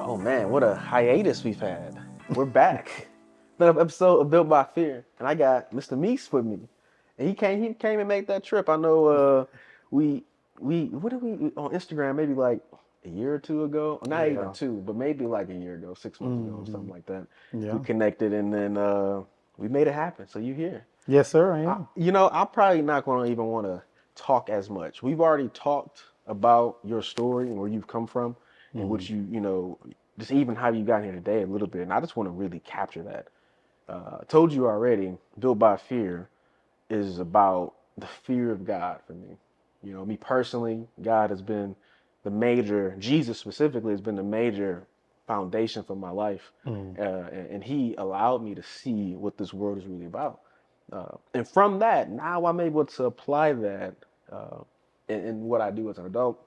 Oh man, what a hiatus we've had. We're back. Another episode of Built by Fear, and I got Mr. Meast with me, and he came and made that trip. I know we what did we on Instagram maybe like a year or two ago, or not even Yeah. two, but maybe like a year ago, 6 months ago, or hmm something like that. We Yeah. connected, and then we made it happen. So you here? Yes, sir, I am. I'm probably not going to even want to talk as much. We've already talked about your story and where you've come from, and hmm what just even how you got here today a little bit. And I just want to really capture that. I told you already, Built by Fear is about the fear of God for me. Me personally, God has been Jesus specifically has been the major foundation for my life. hmm And He allowed me to see what this world is really about. And from that, now I'm able to apply that uh, in what I do as an adult.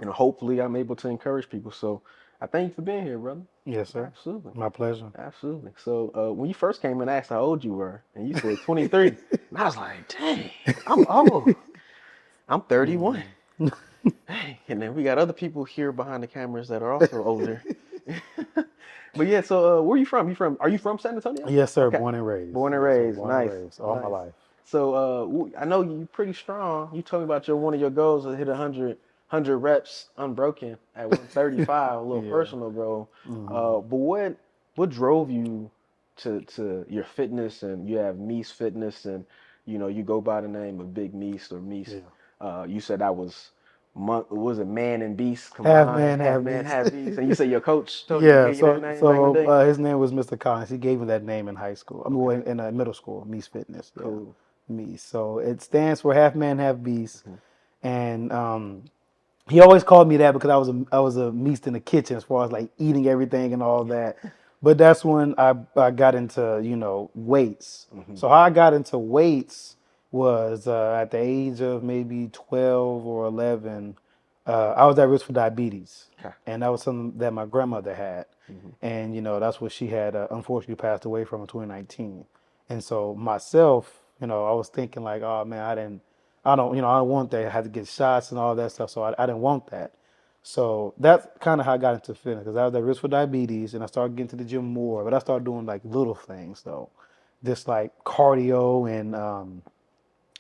And hopefully I'm able to encourage people. So I thank you for being here, brother. Yes, sir. Absolutely. My pleasure. Absolutely. So when you first came in, I asked how old you were, and you said 23. And I was like, dang, I'm old. I'm 31. Mm. Dang. And then we got other people here behind the cameras that are also older. But yeah, so where are you from? Are you from San Antonio? Yes, sir. Okay. Born and raised. Born and Yes, sir. raised. Born and Nice. raised all my Nice. life. So I know you pretty strong. You told me about one of your goals to hit 100 reps unbroken at 135, a little Yeah. personal goal. hmm But what drove you to your fitness? And you have Meast Fitness, and you go by the name of Big Meast or Meast. Yeah. You said that was it man and beast Half combined, man, half half man, beast. half beast, and you said your coach Yeah. gave you that So, name back in the so day. his name was Mr. Collins. He gave me that name in high school. I mean, well, Okay, in middle school, Meast Fitness. Yeah. cool. Meast. So it stands for half man, half beast. Mhm. And he always called me that because I was a meast in the kitchen as far as like eating everything and all that. But that's when I got into weights. Mhm. So how I got into weights was at the age of maybe 12 or 11. I was at risk for diabetes, Okay. and that was something that my grandmother had, Mhm. and that's what she had unfortunately passed away from in 2019. And so myself, I was thinking like, oh man, I don't want that. I had to get shots and all that stuff. So I didn't want that. So that's kind of how I got into fitness because I was at risk for diabetes and I started getting to the gym more. But I started doing like little things though, just like cardio and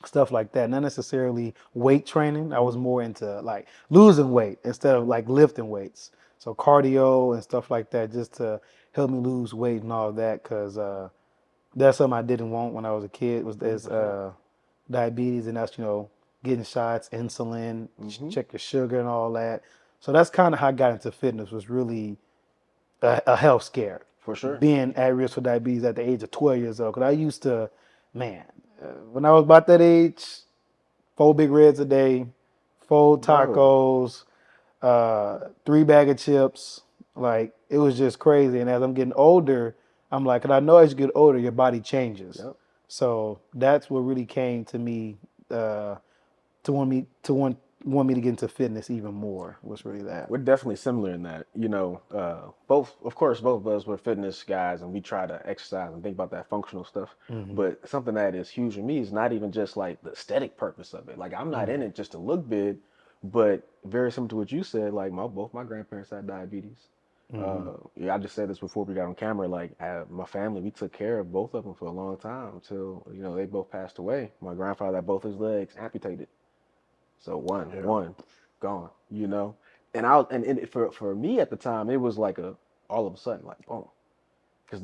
stuff like that. Not necessarily weight training. I was Mhm. more into like losing weight instead of like lifting weights. So cardio and stuff like that just to help me lose weight and all that because that's something I didn't want when I was a kid was this 100%. diabetes and that's getting shots, insulin, Mhm. check your sugar and all that. So that's kind of how I got into fitness was really a health scare, For sure. being at risk for diabetes at the age of 12 years old. Because I used to, man, when I was about that age, 4 big reds a day, 4 Bro. tacos, 3 bag of chips. Like it was just crazy. And as I'm getting older, I'm like, and I know as you get older, your body changes. Yep. So that's what really came to me uh, to want me to get into fitness even more. Was really that. We're definitely similar in that, both, of course, both of us were fitness guys and we try to exercise and think about that functional stuff. hmm But something that is huge for me is not even just like the aesthetic purpose of it. Like, I'm not in hmm it just to look big, but very similar to what you said, like, both my grandparents had diabetes. hmm Yeah, I just said this before we got on camera. Like, my family, we took care of both of them for a long time until, they both passed away. My grandfather had both his legs amputated. So Yeah. one, gone. And for me at the time, it was like a all of a sudden, like boom, because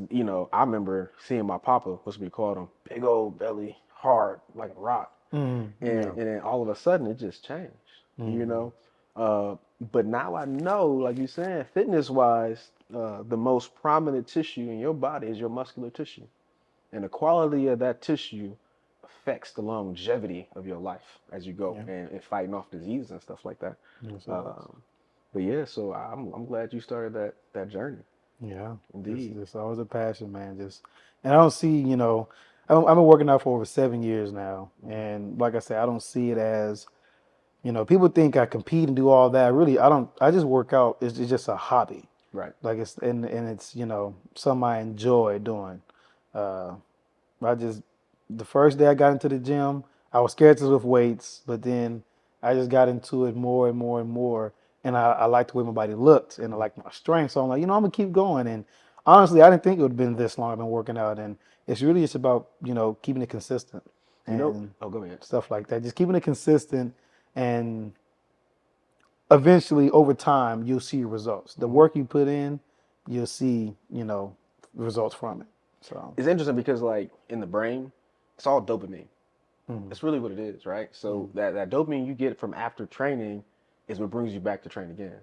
I remember seeing my papa, what's we called him, big old belly, hard like a rock, and Yeah. and then all of a sudden it just changed. You hmm know, uh, but now I know, like you saying, fitness wise, the most prominent tissue in your body is your muscular tissue. And the quality of that tissue affects the longevity of your life as you go Yeah. and fighting off disease and stuff like that. Yes, it is. Um, but yeah, so I'm glad you started that journey. Yeah, Indeed. it's always a passion, man. And I don't see, I've been working out for over 7 years now, Hmm. and like I said, I don't see it as, people think I compete and do all that. Really, I don't. I just work out. It's just a hobby. Right. Like and it's something I enjoy doing. Uh, I just the first day I got into the gym, I was scared to lift weights, but then I just got into it more and more and more. and I liked the way my body looked, and I Mhm. liked my strength. So I'm like, I'm gonna keep going. And honestly, I didn't think it would have been this long I've been working out, and it's really just about keeping it consistent and Oh, go ahead. stuff like that. Just keeping it consistent, and eventually, over time, you'll see your results. The Mhm. work you put in, you'll see, results from it. So, It's interesting because like in the brain, it's all dopamine. mm, That's really what it is, right? So mm, that dopamine you get from after training is what brings you back to train again.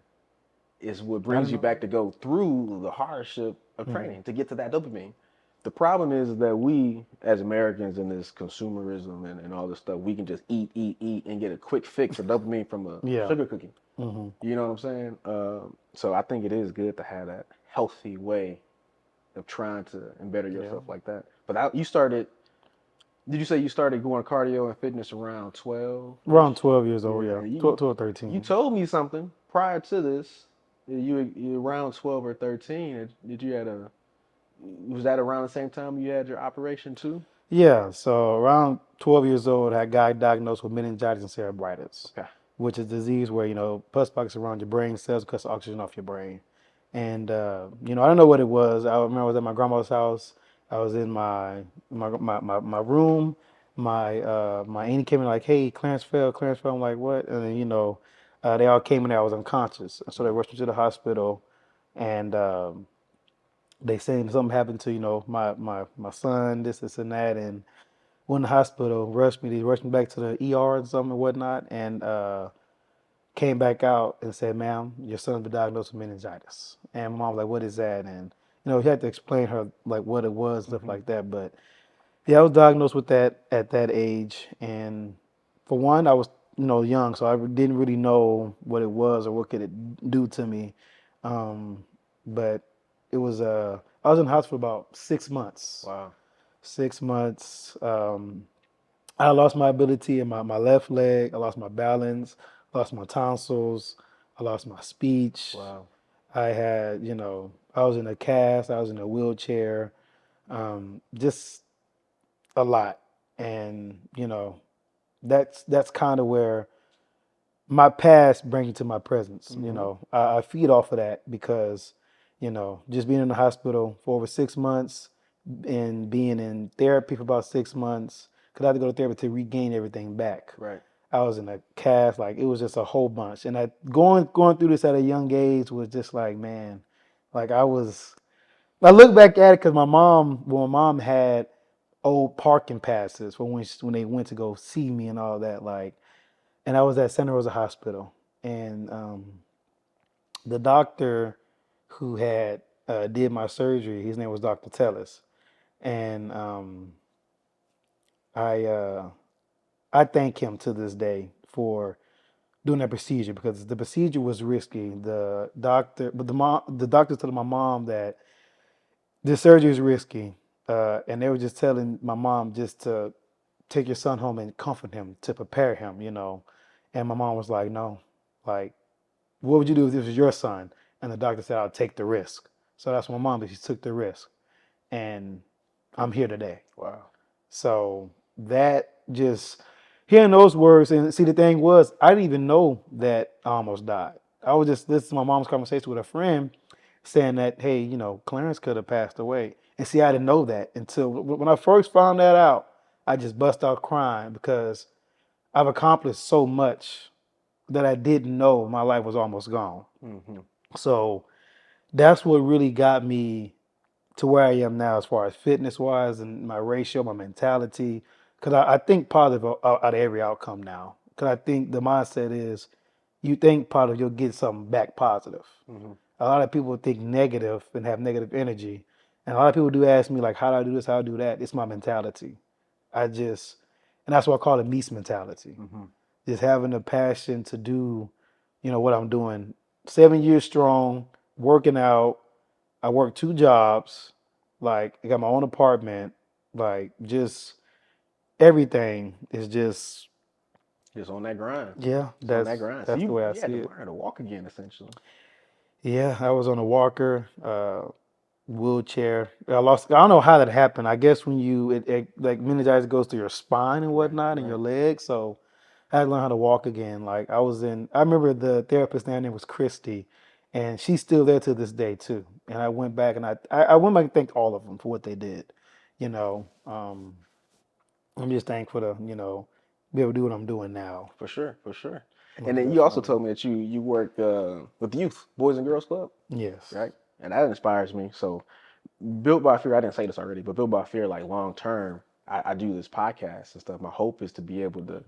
Is what I brings didn't you know back to go through the hardship of that. Mm, training to get to that dopamine. The problem is that we, as Americans, in this consumerism and all this stuff, we can just eat, eat, eat, and get a quick fix of dopamine from a yeah. sugar cookie. Hmm. You know what I'm saying? So I think it is good to have that healthy way of trying to better Yeah. yourself like that. But you started. Did you say you started going cardio and fitness around 12 ish? Around 12 years old, Yeah, yeah. and 12, 12 you 13. told me something prior to this. You around 12 or 13. Did you had a was that around the same time you had your operation too? Yeah, so around 12 years old, I got diagnosed with meningitis and cerebritis, Okay. which is a disease where, pus pockets around your brain cells cuts oxygen off your brain. And, I don't know what it was. I remember I was at my grandma's house. I was in my room. My auntie came in like, hey, Clarence fell, Clarence fell. I'm like, what? And then, they all came in there. I was unconscious. And so they rushed me to the hospital. And they saying something happened to, my son, this, and that. And went to the hospital, rushed me. They rushed me back to the ER and something and whatnot, and came back out and said, "Ma'am, your son's been diagnosed with meningitis." And my mom was like, "What is that?" And he had to explain her like what it was, stuff Hmm. like that. But yeah, I was diagnosed with that at that age, and for one, I was young, so I didn't really know what it was or what could it do to me. Um, but it was I was in the hospital for about 6 months. Wow. 6 months. I lost my ability in my left leg. I lost my balance, lost my tonsils, I lost my speech. Wow. I had, I was in a cast, I was in a wheelchair, just a lot. And, that's kind of where my past brings you to my presence. Hmm. I feed off of that because, just being in the hospital for over 6 months and being in therapy for about 6 months, because I had to go to therapy to regain everything back. Right. I was in a cast, like it was just a whole bunch. And going through this at a young age was just like, man, like I look back at it because my mom had old parking passes for when they went to go see me and all that, like, and I was at Santa Rosa Hospital, and the doctor who had did my surgery, his name was Dr. Tellis, and I uh, I thank him to this day for doing that procedure because the procedure was risky. The doctor told my mom that the surgery is risky, and they were just telling my mom just to take your son home and comfort him to prepare him. And my mom was like, no, like, what would you do if this was your son? And the doctor said, I'll take the risk. So that's what my mom did. She took the risk. And I'm here today. Wow. So that just hearing those words, and see, the thing was, I didn't even know that I almost died. I was just listening to my mom's conversation with a friend saying that, hey, Clarence could have passed away. And see, I didn't know that until when I first found that out, I just bust out crying because I've accomplished so much that I didn't know my life was almost gone. Hmm. So that's what really got me to where I am now, as far as fitness wise and my ratio, my mentality. Because I think positive out of every outcome now. Because I think the mindset is you think positive, you'll get something back positive. Hmm. A lot of people think negative and have negative energy. And a lot of people do ask me, like, how do I do this? How do I do that? It's my mentality. And that's what I call it, Meast mentality. Hmm. Just having the passion to do, what I'm doing. 7 years strong, working out. I work two jobs. Like, I got my own apartment. Like, just everything is just, Just on that grind. yeah, Just on that that's grind. So that's the way I you had see to it. learn to walk again, essentially. Yeah, I was on a walker, wheelchair. I don't know how that happened. I guess when like meningitis goes through your spine and Right. whatnot and your Right. legs. So I had to learn how to walk again. Like I remember the therapist name was Christy, and she's still there to this day too. And I went back and I went back and thanked all of them for what they did. You know, I'm just thankful to be able to do what I'm doing now. For sure, for sure. And Most then you also definitely. told me that you work with the youth, Boys and Girls Club, Yes. right? And that inspires me. So Built by Fear, I didn't say this already, but Built by Fear, like long term, I do this podcast and stuff. My hope is to be able to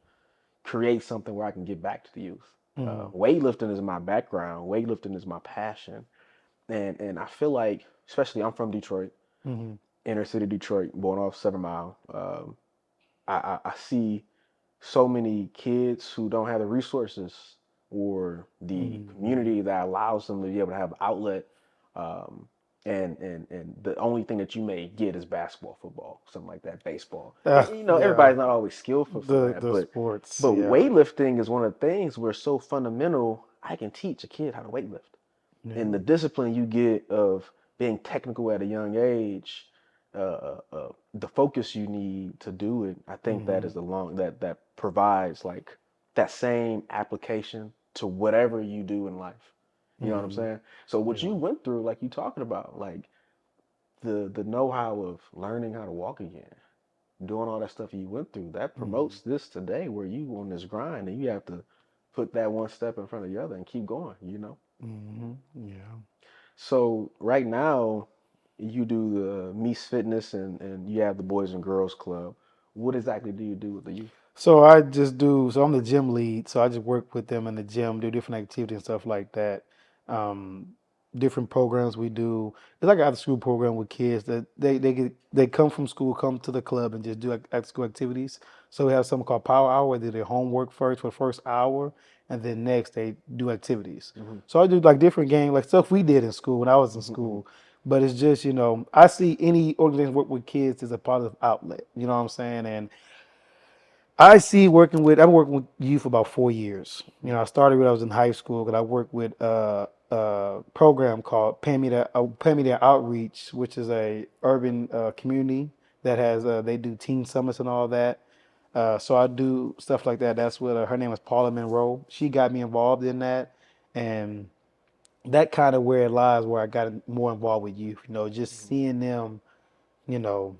create something where I can give back to the youth. Hmm. Weightlifting is my background. Weightlifting is my passion, and I feel like, especially I'm from Detroit, Hmm. inner city Detroit, born off 7 Mile. I see so many kids who don't have the resources or the Hmm. community that allows them to be able to have outlet. Um, and the only thing that you may get is basketball, football, something like that, baseball. And, Yeah. everybody's not always skillful for that, The but sports. but Yeah. weightlifting is one of the things where it's so fundamental. I can teach a kid how to weightlift, and Yeah. the discipline you get of being technical at a young age, the focus you need to do it. I think that Hmm. is the long that provides like that same application to whatever you do in life. You know what I'm Hmm. saying? So what Yeah. you went through, like you talking about, like the know-how of learning how to walk again, doing all that stuff you went through, that Hmm. promotes this today where you on this grind and you have to put that one step in front of the other and keep going. Hmm. Yeah. So right now, you do the Meast Fitness and you have the Boys and Girls Club. What exactly do you do with the youth? So I'm the gym lead. So I just work with them in the gym, do different activities and stuff like that. Um, Different programs we do. It's like an after school program with kids that they come from school, come to the club and just do after school activities. So we have something called Power Hour. Where they do their homework first for the first hour, and then next they do activities. Hmm. So I do like different games, like stuff we did in school when I was in Hmm. school. But it's just, I see any organization work with kids as a positive outlet. You know what I'm saying? And I've been working with youth for about 4 years. I started when I was in high school, but I worked with a program called Pay Me Their Outreach, which is a urban community that they do teen summits and all that. So I do stuff like that. That's what her name is Paula Monroe. She got me involved in that, and that kind of where it lies, where I got more involved with youth. Just Hmm. seeing them, you know,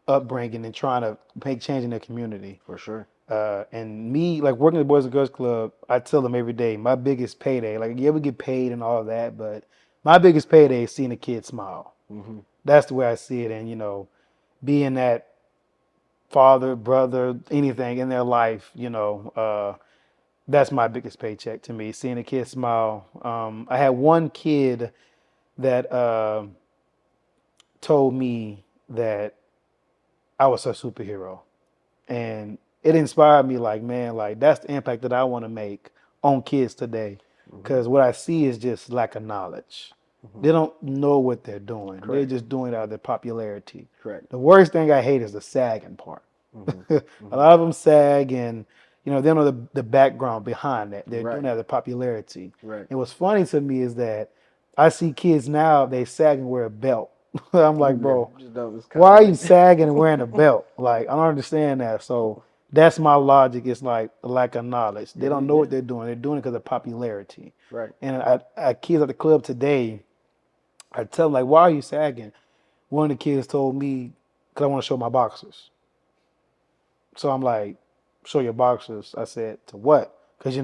upbringing and trying to make change in their community. For sure. And me, like working at the Boys and Girls Club, I tell them every day, my biggest payday, like you ever get paid and all of that, but my biggest payday is seeing a kid smile. Hmm. That's the way I see it. And, being that father, brother, anything in their life, that's my biggest paycheck to me, seeing a kid smile. I had one kid that told me that I was a superhero. And it inspired me like, man, like that's the impact that I want to make on kids today. Hmm. Because what I see is just lack of knowledge. Hmm. They don't know what they're doing. They're Correct. just doing it out of their popularity. Correct. The worst thing I hate is the sagging part. Hmm. A Hmm. lot of them sag, and they don't know the background behind that. They're doing Right. that out of the popularity. Right. And what's funny to me is that I see kids now, they sag and wear a belt. I'm like, Yeah. bro, Just don't. It's kind why of are you like. sagging and wearing a belt? Like, I don't understand that. So that's my logic. It's like a lack of knowledge. They Yeah. don't know Yeah. what they're doing. They're doing it because of popularity. Right. And kids at the club today, I tell them like, why are you sagging? One of the kids told me, because I want to show my boxers. So I'm like, show your boxers. I said, to what? Because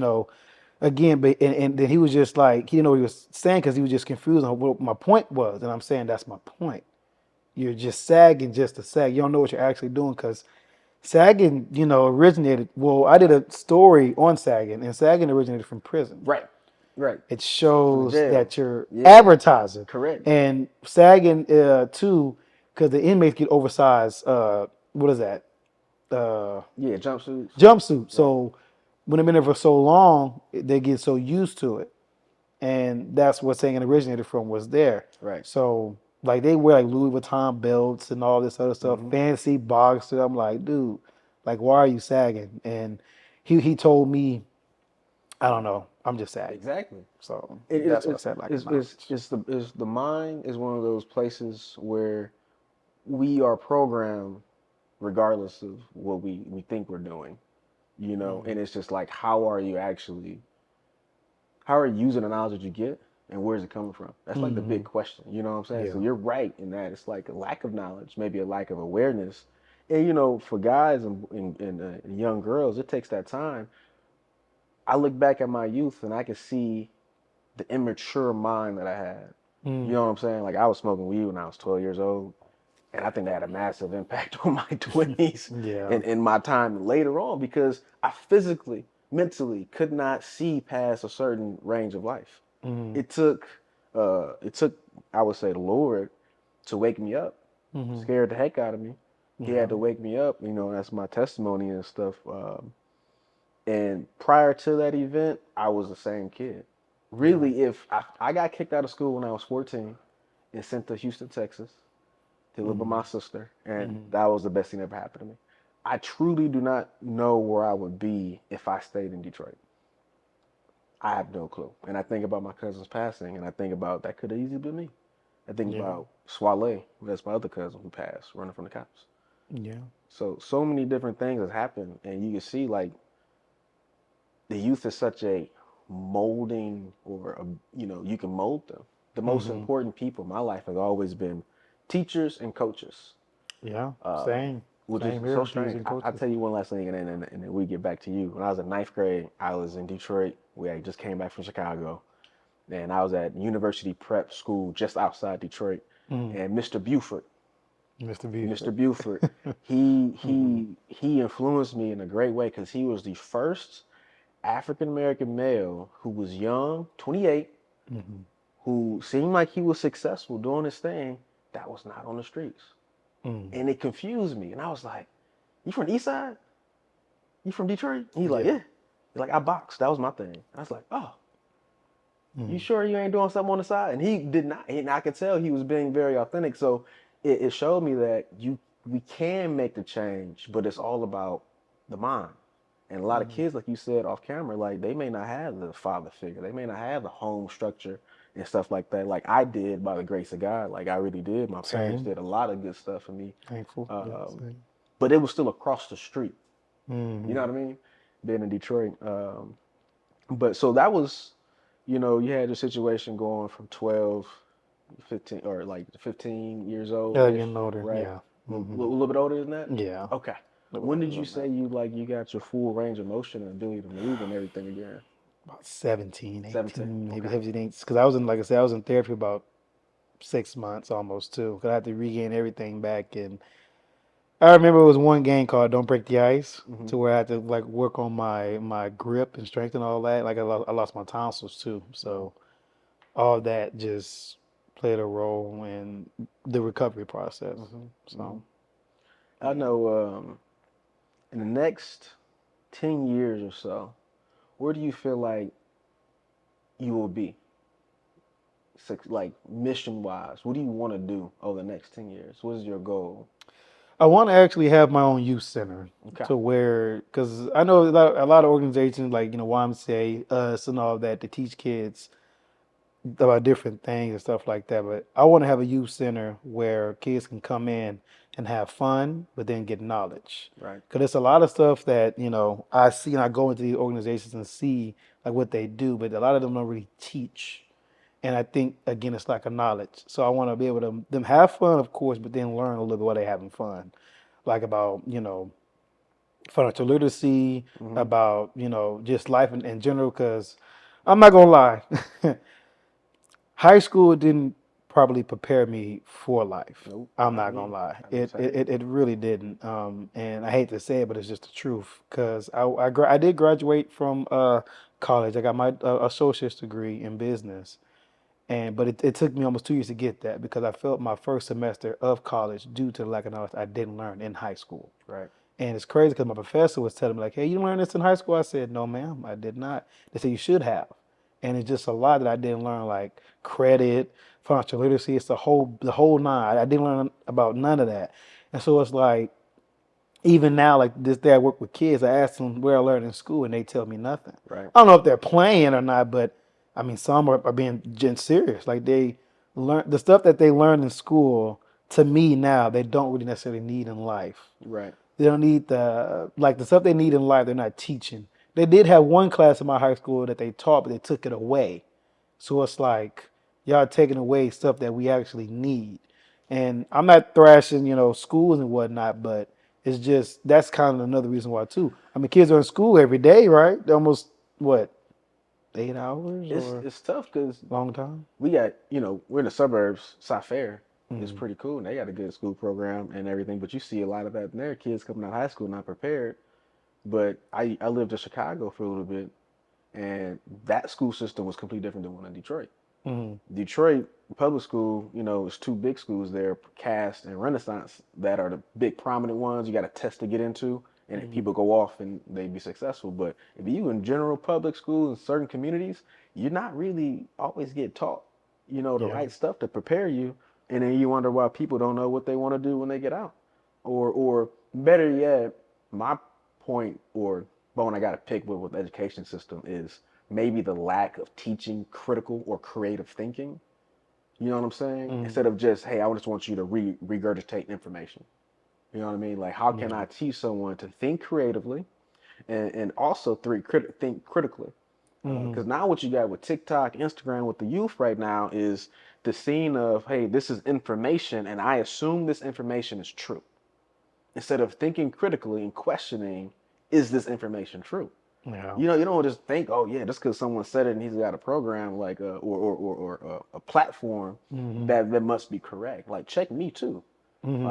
again, and then he was just like, he didn't know what he was saying because he was just confused on what my point was. And I'm saying that's my point. You're just sagging just to sag. You don't know what you're actually doing because sagging, originated. Well, I did a story on sagging, and sagging originated from prison. Right. Right. It From the shows jail. that you're Yeah. advertising, Correct. and sagging too, because the inmates get oversized. What is that? Yeah. Jumpsuits. Jumpsuit. Right. So when they've been there for so long, they get so used to it, and that's what sagging originated from was there. Right. So like they wear like Louis Vuitton belts and all this other stuff, Hmm. fancy boxers. I'm like, dude, like why are you sagging? And he told me, I don't know, I'm just sagging. Exactly. So It is that's what I said, lack of knowledge. is the mind is one of those places where we are programmed regardless of what we think we're doing. you know, Mm-hmm. and it's just like, how are you using the knowledge that you get, and where's it coming from? That's like the Mm-hmm. big question, you know what I'm saying? So Yeah. you're right in that it's like a lack of knowledge, maybe a lack of awareness, and you know, for guys and young girls, it takes that time. I look back at my youth and I can see the immature mind that I had. You Mm. know what I'm saying? Like I was smoking weed when I was 12 years old. And I think that had a massive impact on my 20s Yeah. and my time later on because I physically, mentally could not see past a certain range of life. Mm-hmm. It took, it took, I would say, the Lord to wake me up. Mm-hmm. Scared the heck out of me. He had Yeah. to wake me up. You know, that's my testimony and stuff. And prior to that event, I was the same kid. Yeah. Really, if I got kicked out of school when I was 14 and sent to Houston, Texas, to live with Mm-hmm. my sister, and Mm-hmm. that was the best thing that ever happened to me. I truly do not know where I would be if I stayed in Detroit. I have no clue. And I think about my cousin's passing, and I think about that could have easily been me. I think Yeah. about Swale, that's my other cousin who passed running from the cops. Yeah. So many different things have happened, and you can see like the youth is such a molding or a, you know, you can mold them. The most Mm-hmm. important people in my life have always been teachers and coaches. Yeah. uh, Same. which is Same so here. Teachers strange. and I'll coaches. tell you one last thing, and then we get back to you. When I was in ninth grade, I was in Detroit. We had just came back from Chicago, and I was at University Prep School just outside Detroit. Mm. And Mr. Buford, Mr. Mr. Buford. Buford, he Mm-hmm. he he influenced me in a great way because he was the first African American male who was young, 28, Mm-hmm. who seemed like he was successful doing his thing. That was not on the streets, Mm. and it confused me. And I was like, "You from the East Side? You from Detroit?" And he's like, Yeah. "Yeah." He's like, "I box. That was my thing." I was like, "Oh, you Mm. sure you ain't doing something on the side?" And he did not. And I could tell he was being very authentic. So it showed me that we can make the change, but it's all about the mind. And a lot of Mm. kids, like you said off camera, like they may not have the father figure. They may not have the home structure and stuff like that. Like I did by the grace of God. Like I really did. My parents Same. did a lot of good stuff for me. Thankful. Yeah. Um, Same. but it was still across the street. You Mm-hmm. know what I mean? Being in Detroit. But so that was, you know, you had your situation going from 12, 15, or like 15 years old Yeah, ish, getting older. right? Yeah. A Mm-hmm. little bit older than that? Yeah. Okay. A little When older did you than say that. you got your full range of motion and ability to move and everything again? About 17, 17. 18, maybe Okay. 17. Because I was in, like I said, I was in therapy about 6 months almost too. Because I had to regain everything back. And I remember it was one game called "Don't Break the Ice," Hmm. to where I had to like work on my grip and strength and all that. Like I lost my tonsils too, Hmm. so all that just played a role in the recovery process. Hmm. Hmm. So I yeah. know in the next 10 years or so, where do you feel like you will be? Like mission wise, what do you want to do over the next 10 years? What is your goal? I want to actually have my own youth center Okay. to where, because I know a lot of organizations like YMCA, us, and all that to teach kids about different things and stuff like that. But I want to have a youth center where kids can come in and have fun, but then get knowledge. Right. Because there's a lot of stuff that I see, and I go into these organizations and see like what they do, but a lot of them don't really teach. And I think again, it's like a knowledge. So I want to be able to them have fun, of course, but then learn a little bit while they're having fun, like about financial literacy, Hmm. about just life in general. Because I'm not gonna lie, high school didn't probably prepare me for life. Nope, I'm not not gonna me. lie, I'm the it it same. it, it really didn't. And I hate to say it, but it's just the truth. Because I did graduate from college. I got my associate's degree in business. But it took me almost 2 years to get that because I felt my first semester of college due to the lack of knowledge I didn't learn in high school. Right. And it's crazy because my professor was telling me like, "Hey, you learned this in high school?" I said, "No, ma'am, I did not." They said you should have, and it's just a lot that I didn't learn, like credit, financial literacy. It's the whole nine. I didn't learn about none of that, and so it's like even now, like this day I work with kids, I ask them where I learned in school, and they tell me nothing. Right. I don't know if they're playing or not, but I mean, some are being serious. Like they learn the stuff that they learn in school. To me now, they don't really necessarily need in life. Right. They don't need the stuff they need in life. They're not teaching. They did have one class in my high school that they taught, but they took it away. So it's like y'all taking away stuff that we actually need. And I'm not thrashing, schools and whatnot, but it's just that's kind of another reason why too. I mean, kids are in school every day, right? They're almost what 8 hours or It's tough because long time. we got, we're in the suburbs. South Fair is Mm, pretty cool, and they got a good school program and everything. But you see a lot of that in there. Kids coming out of high school not prepared. But I lived in Chicago for a little bit, and that school system was completely different than one in Detroit. mm, Detroit public school, is two big schools there, Cass and Renaissance, that are the big prominent ones. You got to test to get into, and mm. people go off and they be successful. But if you in general public schools in certain communities, you're not really always get taught, the Yeah. right stuff to prepare you, and then you wonder why people don't know what they want to do when they get out, or better yet, my point or bone I got to pick with the education system is maybe the lack of teaching critical or creative thinking. You know what I'm saying? Mm, Instead of just, hey, I just want you to regurgitate information. You know what I mean? Like, how can yeah. I teach someone to think creatively and also think critically? Mm, Because now what you got with TikTok, Instagram, with the youth right now is the scene of, hey, this is information, and I assume this information is true. Instead of thinking critically and questioning, is this information true? yeah. You don't just think, oh yeah, just because someone said it and he's got a program like or a platform Mm, that must be correct. Like check me too. mm.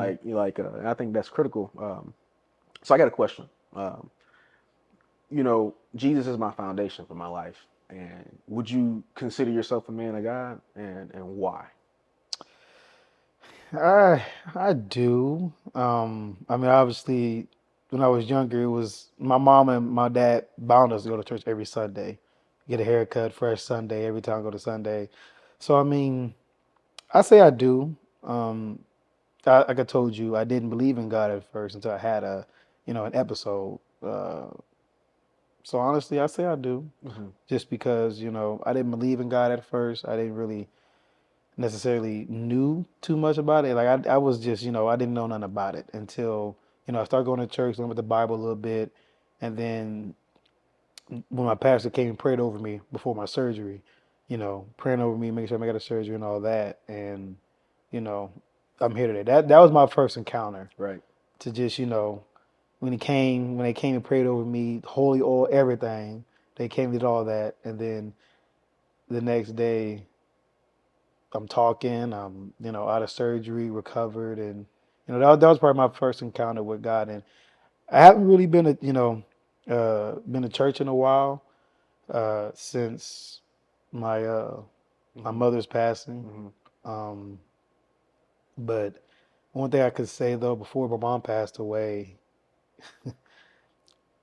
I think that's critical. So I got a question. Jesus is my foundation for my life, and would you consider yourself a man of God, and why? I do. I mean, obviously, when I was younger, it was my mom and my dad bound us to go to church every Sunday, get a haircut, fresh Sunday every time I go to Sunday. So I mean, I say I do. Like I told you, I didn't believe in God at first until I had an episode. So honestly, I say I do, Hmm. just because I didn't believe in God at first. I didn't really necessarily knew too much about it. Like I was just, I didn't know nothing about it until, I started going to church, learning about the Bible a little bit. And then when my pastor came and prayed over me before my surgery, praying over me, making sure I got a surgery and all that. And, you know, I'm here today. That was my first encounter Right. to just, when they came and prayed over me, holy oil, everything, they came and did all that. And then the next day I'm talking. I'm out of surgery, recovered, and that was probably my first encounter with God. And I haven't really been to church in a while since my my Hmm. mother's passing. Hmm. Um, but one thing I could say though, before my mom passed away,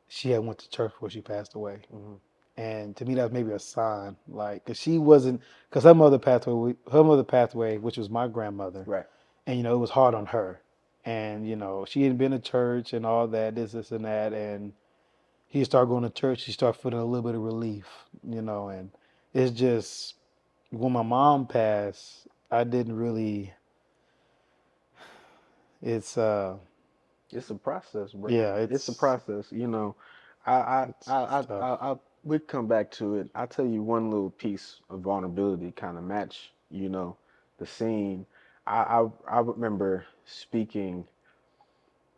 she had went to church before she passed away. Hmm. And to me, that was maybe a sign, like, cause she wasn't, cause her mother passed away. Her mother passed away, which was my grandmother, Right. and it was hard on her. And she hadn't been to church and all that, this and that, and he started going to church. She started feeling a little bit of relief, and it's just when my mom passed, I didn't really. It's It's a process, bro. yeah, It's a process. it's tough. We come back to it. I'll tell you one little piece of vulnerability kind of match, the scene. I remember speaking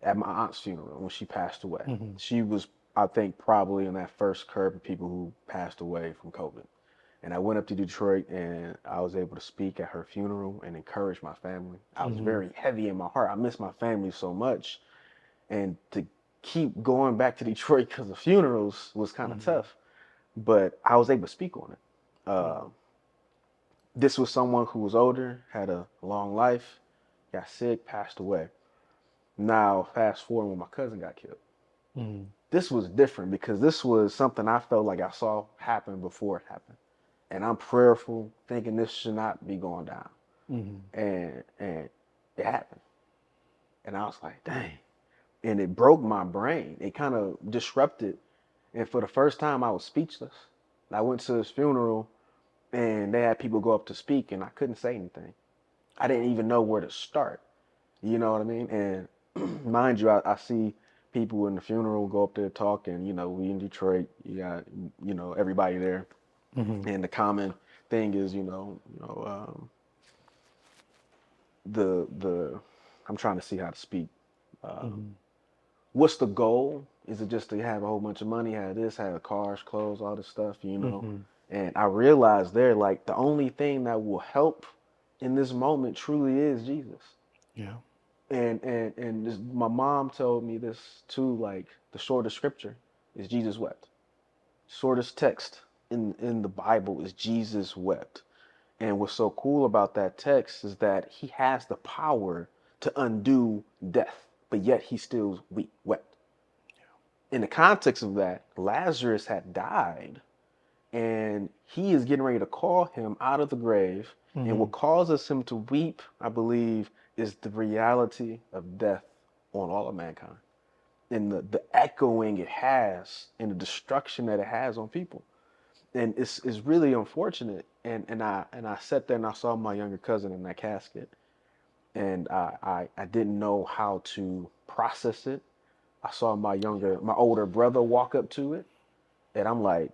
at my aunt's funeral when she passed away. Hmm. She was, I think, probably in that first curve of people who passed away from COVID. And I went up to Detroit and I was able to speak at her funeral and encourage my family. I was Hmm. very heavy in my heart. I miss my family so much, and to keep going back to Detroit because of funerals was kind of Hmm. tough. But I was able to speak on it. This was someone who was older, had a long life, got sick, passed away. Now, fast forward when my cousin got killed. Hmm. This was different because this was something I felt like I saw happen before it happened. And I'm prayerful, thinking this should not be going down. Hmm. And it happened. And I was like, dang. And it broke my brain. It kind of disrupted. And for the first time, I was speechless. I went to his funeral and they had people go up to speak, and I couldn't say anything. I didn't even know where to start. You know what I mean? And mind you, I see people in the funeral go up there talking. You know, we in Detroit, you got everybody there, Mm-hmm. and the common thing is the I'm trying to see how to speak. Um, Mm-hmm. what's the goal? Is it just to have a whole bunch of money, have this, have cars, clothes, all this stuff? Mm-hmm. And I realized there, like, the only thing that will help in this moment truly is Jesus. Yeah. And this, my mom told me this too. Like, the shortest scripture is Jesus wept. Shortest text in the Bible is Jesus wept. And what's so cool about that text is that he has the power to undo death, but yet he still wept. In the context of that, Lazarus had died, and he is getting ready to call him out of the grave. And Mm-hmm. what causes him to weep, I believe, is the reality of death on all of mankind and the echoing it has and the destruction that it has on people. And it's really unfortunate. And I sat there and I saw my younger cousin in that casket, and I didn't know how to process it. I saw my older brother walk up to it, and I'm like,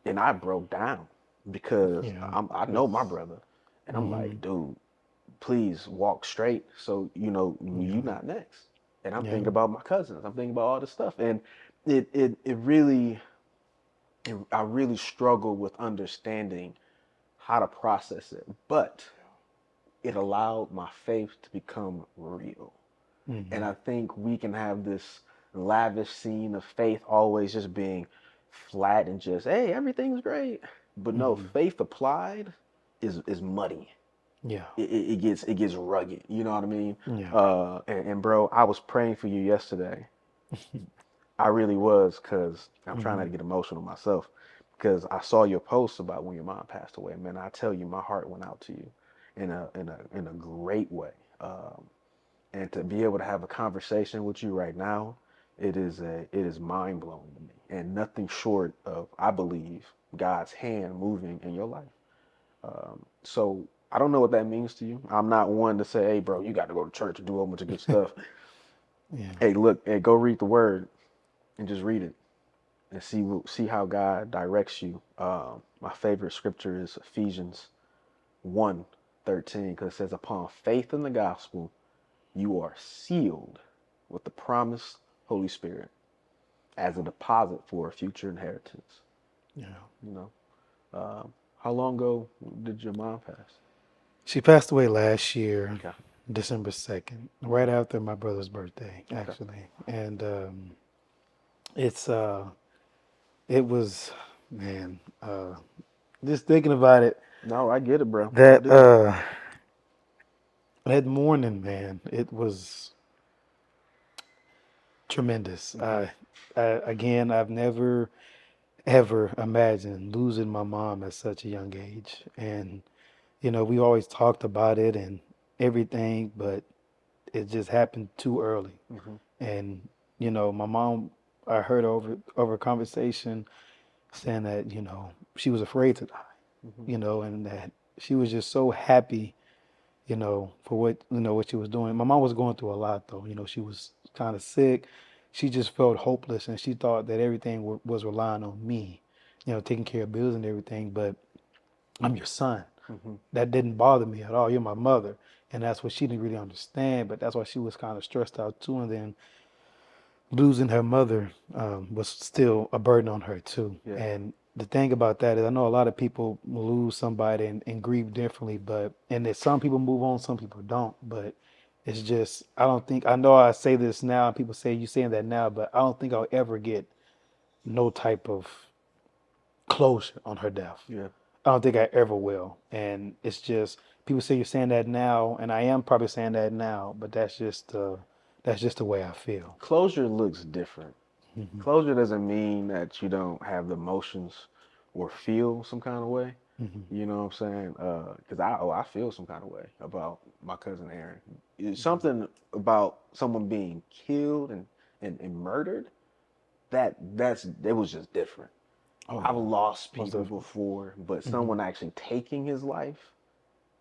and I broke down because Yeah. I know my Cause. brother, and I'm Mm-hmm. like, dude, please walk straight so you Yeah. not next. And I'm Yeah. thinking about my cousins. I'm thinking about all this stuff, and it really, I really struggle with understanding how to process it, but it allowed my faith to become real. And Mm-hmm. I think we can have this lavish scene of faith always just being flat and just, hey, everything's great. But no, Mm-hmm. faith applied is muddy. Yeah. It gets rugged. You know what I mean? Yeah. And bro, I was praying for you yesterday. I really was, because I'm trying not Mm-hmm. to get emotional myself, because I saw your post about when your mom passed away. Man, I tell you, my heart went out to you in a great way. And to be able to have a conversation with you right now, it is mind blowing to me, and nothing short of, I believe, God's hand moving in your life. So I don't know what that means to you. I'm not one to say, hey, bro, you got to go to church and do a whole bunch of good stuff. Yeah. Hey, look, hey, go read the Word and just read it and see how God directs you. My favorite scripture is Ephesians 1:13, because it says, upon faith in the gospel, you are sealed with the promised Holy Spirit as a deposit for a future inheritance. Yeah. You know, how long ago did your mom pass? She passed away last year, Okay. December 2nd, right Okay. after my brother's birthday, Okay. actually. And it's it was, man, just thinking about it, No, I get it, bro. I that do. that morning, man, it was tremendous. Hmm. Again, I've never ever imagined losing my mom at such a young age. And we always talked about it and everything, but it just happened too early. Hmm. And my mom, I heard over a conversation saying that she was afraid to die, Hmm. and that she was just so happy, for what she was doing. My mom was going through a lot though. She was kind of sick. She just felt hopeless, and she thought that everything was relying on me, taking care of bills and everything. But I'm your son. Hmm. That didn't bother me at all. You're my mother, and that's what she didn't really understand. But that's why she was kind of stressed out too. And then losing her mother was still a burden on her too. Yeah. And the thing about that is, I know a lot of people lose somebody and grieve differently, but and that some people move on, some people don't. But it's just, I don't think, I know I say this now, and people say you saying that now, but I don't think I'll ever get no type of closure on her death. Yeah. I don't think I ever will. And it's just, people say you're saying that now, and I am probably saying that now, but that's just the way I feel. Closure looks different. Hmm. Closure doesn't mean that you don't have the emotions or feel some kind of way. Hmm. You know what I'm saying? Because I feel some kind of way about my cousin Aaron. It's Hmm. something about someone being killed and murdered, that's it was just different. Oh I've yeah, lost most people definitely. before, but Hmm. someone actually taking his life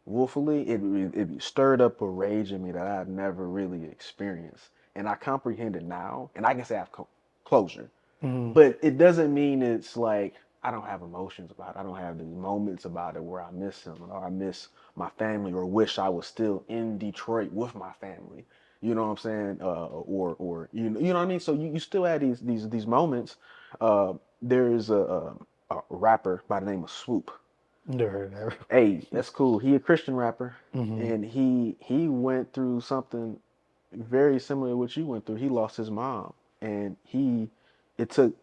willfully, it stirred up a rage in me that I've never really experienced. and I comprehend it now, and I can say I have closure. Mm-hmm. But it doesn't mean it's like I don't have emotions about it. I don't have these moments about it where I miss him or I miss my family or wish I was still in Detroit with my family. You know what I'm saying? Or you know what I mean? So you still have these moments. There's a rapper by the name of Swoop. Never heard of Hey, that's cool. He a Christian rapper, that. Mm-hmm. and he went through something very similar to what you went through. He lost his mom, and it took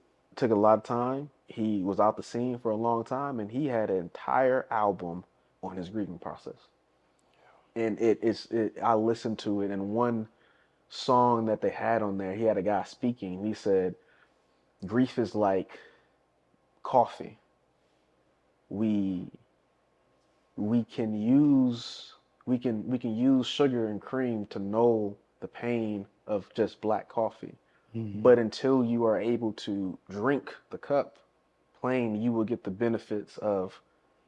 a lot of time. He was out the scene for a long time, and he had an entire album on his grieving process. And I listened to it, and one song that they had on there, he had a guy speaking. He said, "Grief is like coffee. We we can use we can use sugar and cream to know the pain of just black coffee. Mm-hmm. But until you are able to drink the cup plain, you will get the benefits of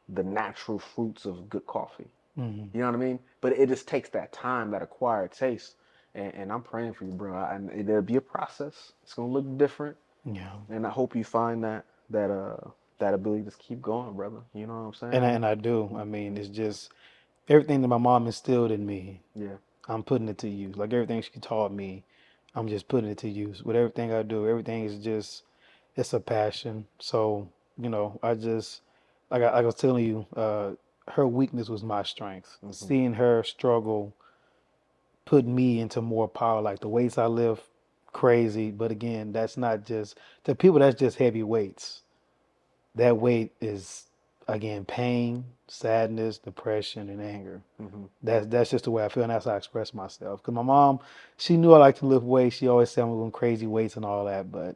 the natural fruits of good coffee." Mm-hmm. You know what I mean? But it just takes that time, that acquired taste. And I'm praying for you, bro. And it'll be a process. It's gonna look different, Yeah. and I hope you find that ability to just keep going, brother. You know what I'm And saying? I do. I mean, it's just everything that my mom instilled in me. Yeah. I'm putting it to use. Like everything she taught me, I'm just putting it to use. With everything I do, everything is just it's a passion. So I just like I was telling you, her weakness was my strength. Hmm. Seeing her struggle put me into more power. Like the weights I lift, crazy. But again, that's not just to people. That's just heavy weights. That weight is again pain, sadness, depression, and anger. Hmm. That's just the way I feel, and that's how I express myself. Because my mom, she knew I like to lift weights. She always said I'm doing crazy weights and all that. But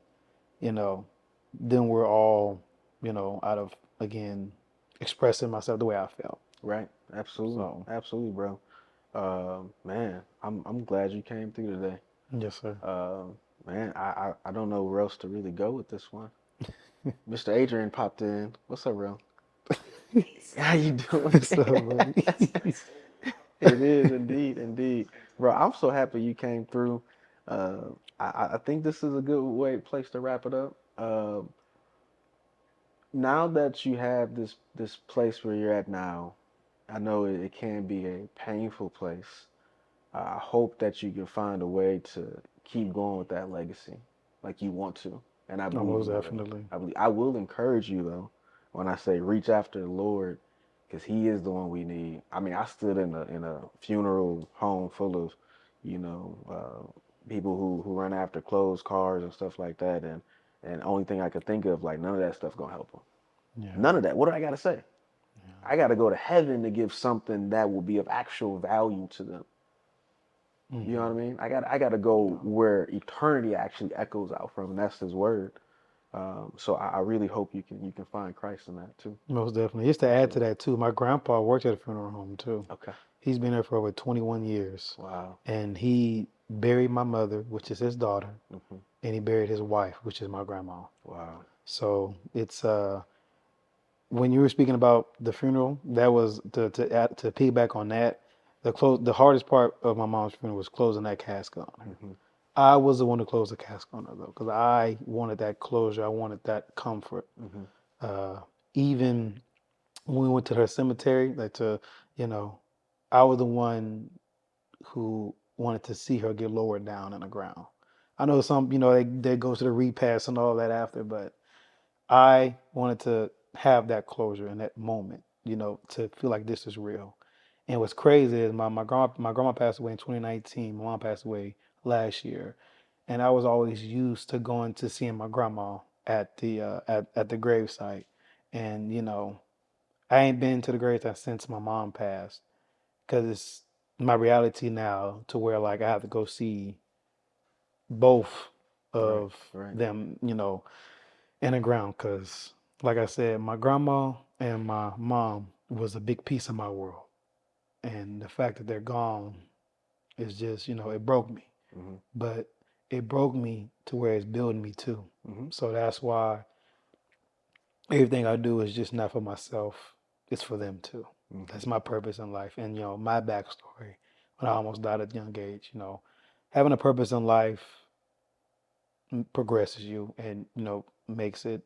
you know, then we're all out of again expressing myself the way I felt. Right. Absolutely. So Absolutely, bro. Man, I'm glad you came through today. yes, sir. Man, I don't know where else to really go with this one. Mr. Adrian popped in. What's up, bro? How you doing? So, buddy. It is indeed, indeed, bro. I'm so happy you came through. Uh, I think this is a good place to wrap it up. Now that you have this place where you're at now, I know it can be a painful place. I hope that you can find a way to keep going with that legacy like you want to, and I believe Almost you will. definitely. I will encourage you though when I say reach after the Lord, because He is the one we need. I mean, I stood in a funeral home full of, you know, people who run after clothes, cars, and stuff like that, and only thing I could think of, like, none of that stuff gonna help them. Yeah. None of that. What do I gotta say? I gotta go to heaven to give something that will be of actual value to them. You know what I Hmm. mean? I gotta go where eternity actually echoes out from, and that's His word. So I really hope you can find Christ in that too. Most definitely. Just to add to Absolutely. that too, my grandpa worked at a funeral home too. Okay. He's been there for over 21 years, Wow. and he buried my mother, which is his daughter, Hmm. and he buried his wife, which is my grandma. Wow. So it's when you were speaking about the funeral, that was to piggyback on that. The hardest part of my mom's funeral was closing that casket on her. Hmm. I was the one to close the casket on her though, because I wanted that closure. I wanted that comfort. Hmm. Uh, Even when we went to her cemetery, like you know, I was the one who wanted to see her get lowered down in the ground. I know some, they go to the repast and all that after, but I wanted to have that closure in that moment, to feel like this is real. And what's crazy is my grandma passed away in 2019. My mom passed away last year, and I was always used to going to seeing my grandma at the gravesite, and I ain't been to the gravesite since my mom passed because it's my reality now to where like I have to go see both Right. of Right. them, in the ground because like I said, my grandma and my mom was a big piece of my world. And the fact that they're gone is just, it broke me. Hmm. But it broke me to where it's building me too. Hmm. So that's why everything I do is just not for myself, it's for them too. Hmm. That's my purpose in life. And, my backstory when I almost died at a young age, having a purpose in life progresses you and, makes it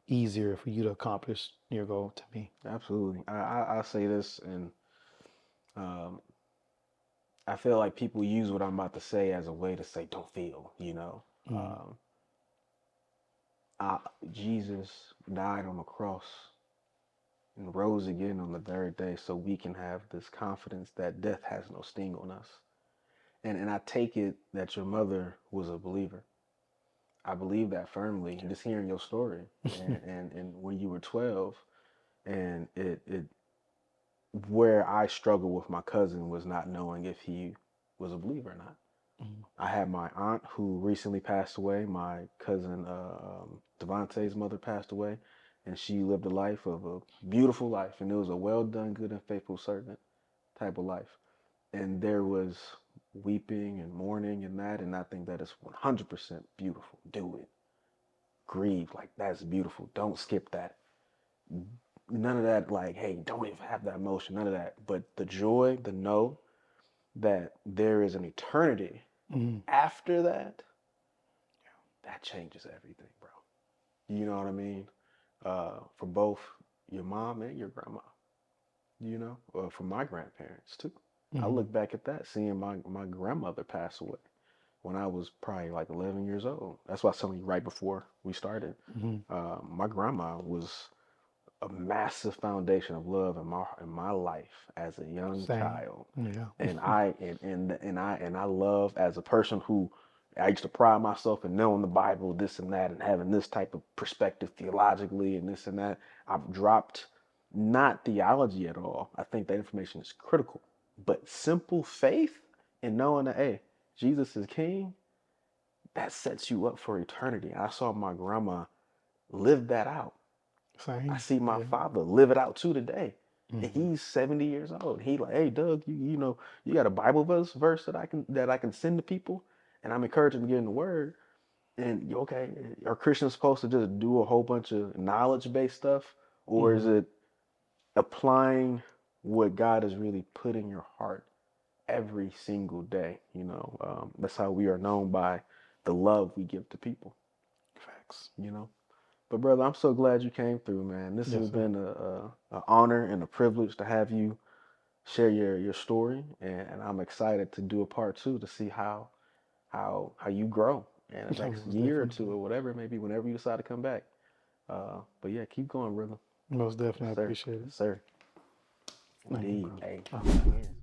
easier for you to accomplish your goal to me. Absolutely. I say this, and um, I feel like people use what I'm about to say as a way to say, don't feel, you know. Mm, Um, I, Jesus died on the cross and rose again on the third day so we can have this confidence that death has no sting on us. And I take it that your mother was a believer. I believe that firmly, just hearing your story. And when you were 12, and it where I struggled with my cousin was not knowing if he was a believer or not. mm, I had my aunt who recently passed away. My cousin Devontae's mother passed away, and she lived a life of a beautiful life, and it was a well done, good and faithful servant type of life. And there was weeping and mourning and that, and I think that is 100% beautiful. Do it. Grieve, like that's beautiful. Don't skip that. None of that, like, hey, don't even have that emotion. None of that. But the joy, the know that there is an eternity mm. after that, that changes everything, bro. You know what I mean? For both your mom and your grandma, for my grandparents too. I Mm-hmm. look back at that, seeing my grandmother pass away when I was probably like 11 years old. That's why I was telling you right before we started. Mm-hmm. My grandma was a massive foundation of love in my life as a young Same. child. Yeah. And I love, as a person who I used to pride myself in knowing the Bible, this and that, and having this type of perspective theologically and this and that. I've dropped not theology at all. I think that information is critical, but simple faith and knowing that, hey, Jesus is King, that sets you up for eternity. I saw my grandma live that out. I Same. see my Yeah. father live it out too today. And Mm-hmm. he's 70 years old. He like, hey Doug, you got a Bible verse that I can send to people, and I'm encouraging them to get in the Word. And okay, are Christians supposed to just do a whole bunch of knowledge based stuff, or is Mm-hmm. it applying what God has really put in your heart every single day? That's how we are known, by the love we give to people. Facts. You know. But brother, I'm so glad you came through, man. This Yes, has sir. been a honor and a privilege to have you share your story, and I'm excited to do a part two to see how you grow in the I next most year or definitely. two or whatever, maybe whenever you decide to come back. But yeah, keep going, brother. Most Yes, definitely. I sir. appreciate it. Yes, sir. Thank you, Indeed. bro. Hey, All thank you right. again.